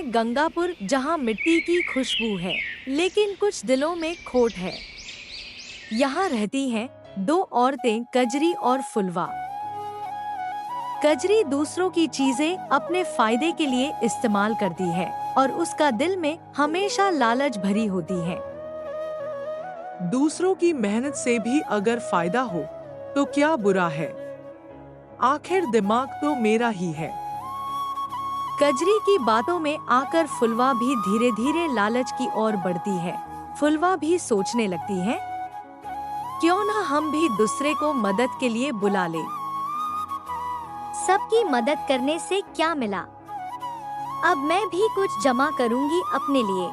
गंगापुर जहाँ मिट्टी की खुशबू है, लेकिन कुछ दिलों में खोट है। यहाँ रहती हैं दो औरतें, कजरी और फुलवा। कजरी दूसरों की चीजें अपने फायदे के लिए इस्तेमाल करती है और उसका दिल में हमेशा लालच भरी होती है। दूसरों की मेहनत से भी अगर फायदा हो तो क्या बुरा है? आखिर दिमाग तो मेरा ही है। कजरी की बातों में आकर फुलवा भी धीरे धीरे लालच की ओर बढ़ती है। फुलवा भी सोचने लगती है, क्यों ना हम भी दूसरे को मदद के लिए बुला ले। सबकी मदद करने से क्या मिला? अब मैं भी कुछ जमा करूंगी अपने लिए।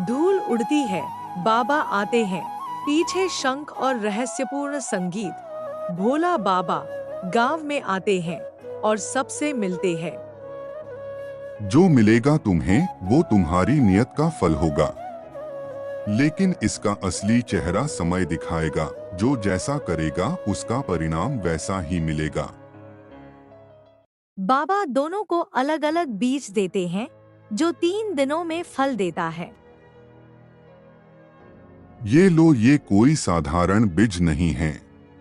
धूल उड़ती है, बाबा आते हैं, पीछे शंख और रहस्यपूर्ण संगीत। भोला बाबा गांव में आते हैं और सबसे मिलते हैं। जो मिलेगा तुम्हें वो तुम्हारी नियत का फल होगा, लेकिन इसका असली चेहरा समय दिखाएगा। जो जैसा करेगा उसका परिणाम वैसा ही मिलेगा। बाबा दोनों को अलग अलग बीज देते हैं जो 3 दिनों में फल देता है। ये लो, ये कोई साधारण बीज नहीं है,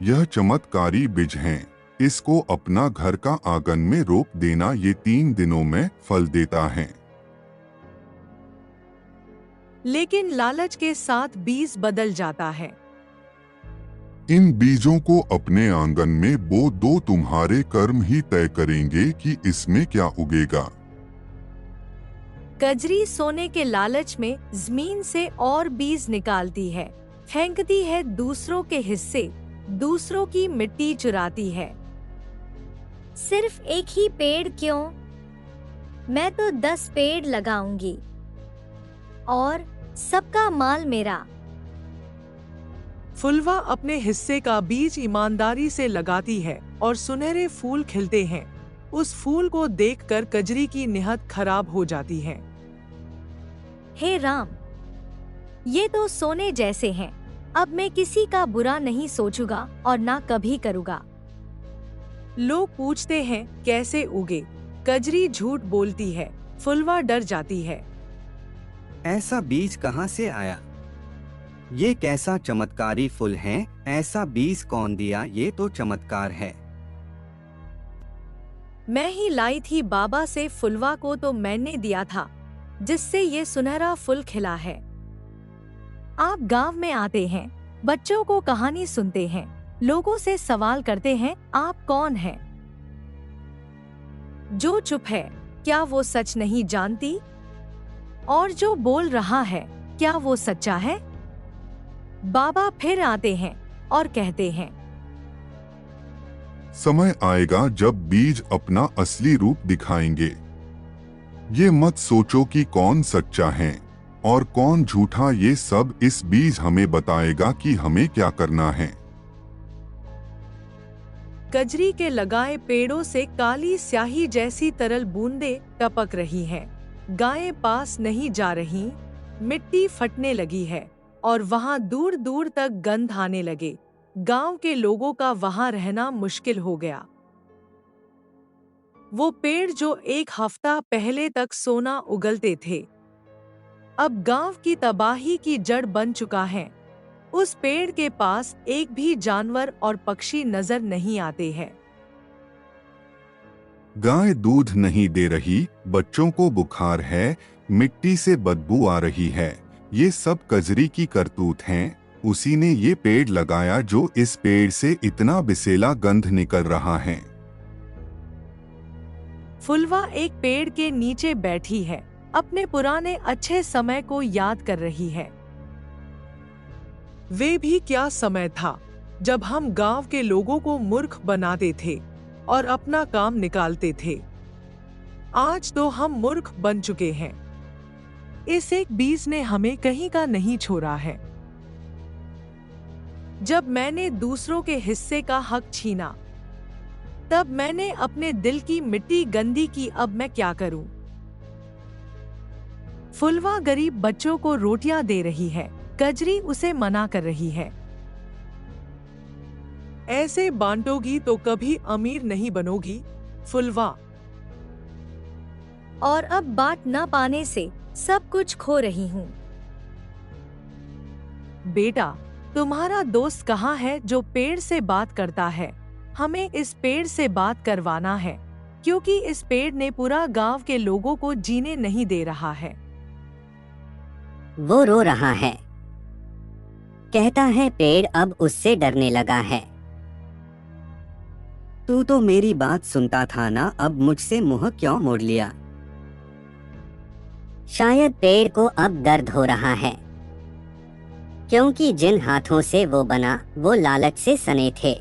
यह चमत्कारी बीज हैं। इसको अपना घर का आंगन में रोप देना, ये 3 दिनों में फल देता है। लेकिन लालच के साथ बीज बदल जाता है। इन बीजों को अपने आंगन में बो दो, तुम्हारे कर्म ही तय करेंगे कि इसमें क्या उगेगा। कजरी सोने के लालच में जमीन से और बीज निकालती है, फेंकती है दूसरों के हिस्से, दूसरों की मिट्टी चुराती है। सिर्फ एक ही पेड़ क्यों? मैं तो 10 पेड़ लगाऊंगी और सबका माल मेरा। फुलवा अपने हिस्से का बीज ईमानदारी से लगाती है और सुनहरे फूल खिलते हैं। उस फूल को देखकर कजरी की नियत खराब हो जाती है। हे राम, ये तो सोने जैसे हैं। अब मैं किसी का बुरा नहीं सोचूंगा और ना कभी करूँगा। लोग पूछते हैं कैसे उगे? कजरी झूठ बोलती है। फुलवा डर जाती है। ऐसा बीज कहाँ से आया? ये कैसा चमत्कारी फूल है? ऐसा बीज कौन दिया? ये तो चमत्कार है। मैं ही लाई थी बाबा से, फुलवा को तो मैंने दिया था, जिससे ये सुनहरा फूल खिला है। आप गांव में आते हैं, बच्चों को कहानी सुनते हैं, लोगों से सवाल करते हैं, आप कौन हैं? जो चुप है, क्या वो सच नहीं जानती? और जो बोल रहा है, क्या वो सच्चा है? बाबा फिर आते हैं और कहते हैं, समय आएगा जब बीज अपना असली रूप दिखाएंगे। ये मत सोचो कि कौन सच्चा है और कौन झूठा, ये सब इस बीज हमें बताएगा कि हमें क्या करना है। कजरी के लगाए पेड़ों से काली स्याही जैसी तरल बूंदें टपक रही हैं। गायें पास नहीं जा रही, मिट्टी फटने लगी है और वहां दूर दूर तक गंध आने लगे। गांव के लोगों का वहां रहना मुश्किल हो गया। वो पेड़ जो एक हफ्ता पहले तक सोना उगलते थे, अब गांव की तबाही की जड़ बन चुका है। उस पेड़ के पास एक भी जानवर और पक्षी नजर नहीं आते हैं। गाय दूध नहीं दे रही, बच्चों को बुखार है, मिट्टी से बदबू आ रही है। ये सब कजरी की करतूत हैं। उसी ने ये पेड़ लगाया जो इस पेड़ से इतना बिसेला गंध निकल रहा है। फुलवा एक पेड़ के नीचे बैठी है, अपने पुराने अच्छे समय को याद कर रही है। वे भी क्या समय था जब हम गांव के लोगों को मूर्ख बनाते थे और अपना काम निकालते थे। आज तो हम मूर्ख बन चुके हैं। इस एक बीज ने हमें कहीं का नहीं छोड़ा है। जब मैंने दूसरों के हिस्से का हक छीना, तब मैंने अपने दिल की मिट्टी गंदी की। अब मैं क्या करूं? फुलवा गरीब बच्चों को रोटियां दे रही है, कजरी उसे मना कर रही है। ऐसे बांटोगी तो कभी अमीर नहीं बनोगी, फुलवा। और अब बांट न पाने से सब कुछ खो रही हूँ। बेटा, तुम्हारा दोस्त कहाँ है जो पेड़ से बात करता है? हमें इस पेड़ से बात करवाना है, क्योंकि इस पेड़ ने पूरा गांव के लोगों को जीने नहीं दे रहा है। वो रो रहा है, कहता है पेड़ अब उससे डरने लगा है। तू तो मेरी बात सुनता था ना, अब मुझसे मुंह क्यों मोड़ लिया? शायद पेड़ को अब दर्द हो रहा है, क्योंकि जिन हाथों से वो बना वो लालच से सने थे।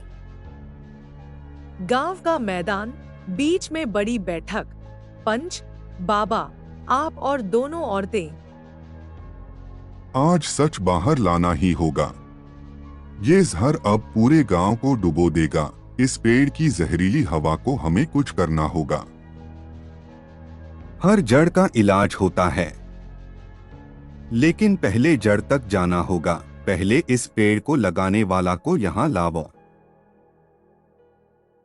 गांव का मैदान, बीच में बड़ी बैठक, पंच, बाबा, आप और दोनों औरतें। आज सच बाहर लाना ही होगा। ये जहर अब पूरे गांव को डुबो देगा। इस पेड़ की जहरीली हवा को हमें कुछ करना होगा। हर जड़ का इलाज होता है, लेकिन पहले जड़ तक जाना होगा। पहले इस पेड़ को लगाने वाला को यहाँ लाओ।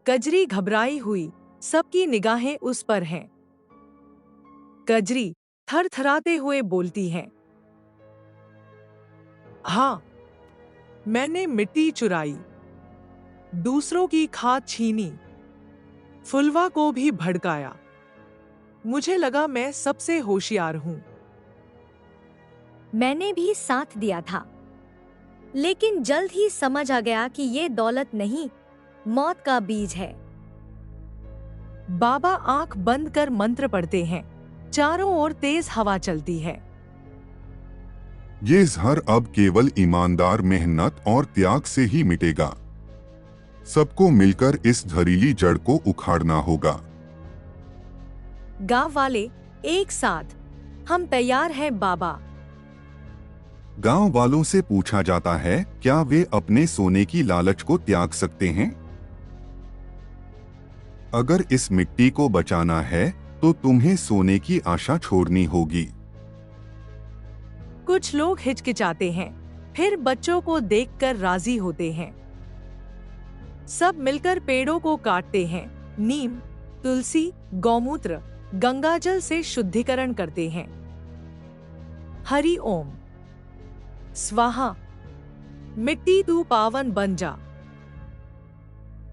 कजरी घबराई हुई, सबकी निगाहें उस पर हैं। कजरी थरथराते हुए बोलती है, हाँ, मैंने मिट्टी चुराई, दूसरों की खाद छीनी, फुलवा को भी भड़काया। मुझे लगा मैं सबसे होशियार हूं। मैंने भी साथ दिया था, लेकिन जल्द ही समझ आ गया कि ये दौलत नहीं, मौत का बीज है। बाबा आंख बंद कर मंत्र पढ़ते हैं। चारों ओर तेज हवा चलती है। ये जहर अब केवल ईमानदार मेहनत और त्याग से ही मिटेगा। सबको मिलकर इस जहरीली जड़ को उखाड़ना होगा। गांव वाले एक साथ, हम तैयार हैं बाबा। गांव वालों से पूछा जाता है, क्या वे अपने सोने की लालच को त्याग सकते हैं? अगर इस मिट्टी को बचाना है तो तुम्हें सोने की आशा छोड़नी होगी। कुछ लोग हिचकिचाते हैं, फिर बच्चों को देखकर राजी होते हैं। सब मिलकर पेड़ों को काटते हैं, नीम, तुलसी, गौमूत्र, गंगाजल से शुद्धिकरण करते हैं। हरि ओम स्वाहा, मिट्टी तू पावन बन जा।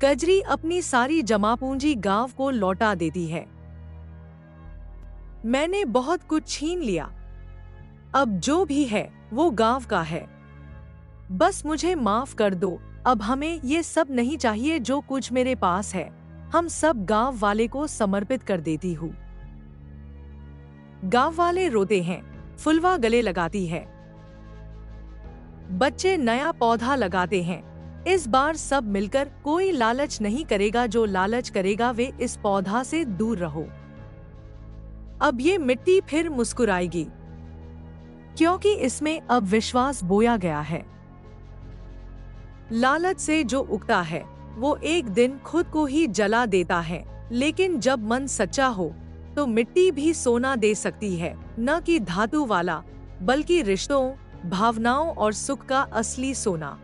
कजरी अपनी सारी जमा पूंजी गांव को लौटा देती है। मैंने बहुत कुछ छीन लिया, अब जो भी है वो गांव का है। बस मुझे माफ कर दो, अब हमें ये सब नहीं चाहिए जो कुछ मेरे पास है। हम सब गांव वाले को समर्पित कर देती हूँ। गांव वाले रोते हैं, फुलवा गले लगाती है। बच्चे नया पौधा लगाते हैं। इस बार सब मिलकर, कोई लालच नहीं करेगा, जो लालच करेगा वे इस पौधा से दूर रहो। अब ये मिट्टी फिर मुस्कुराएगी, क्योंकि इसमें अब विश्वास बोया गया है। लालच से जो उगता है वो एक दिन खुद को ही जला देता है, लेकिन जब मन सच्चा हो तो मिट्टी भी सोना दे सकती है, न कि धातु वाला, बल्कि रिश्तों, भावनाओं और सुख का असली सोना।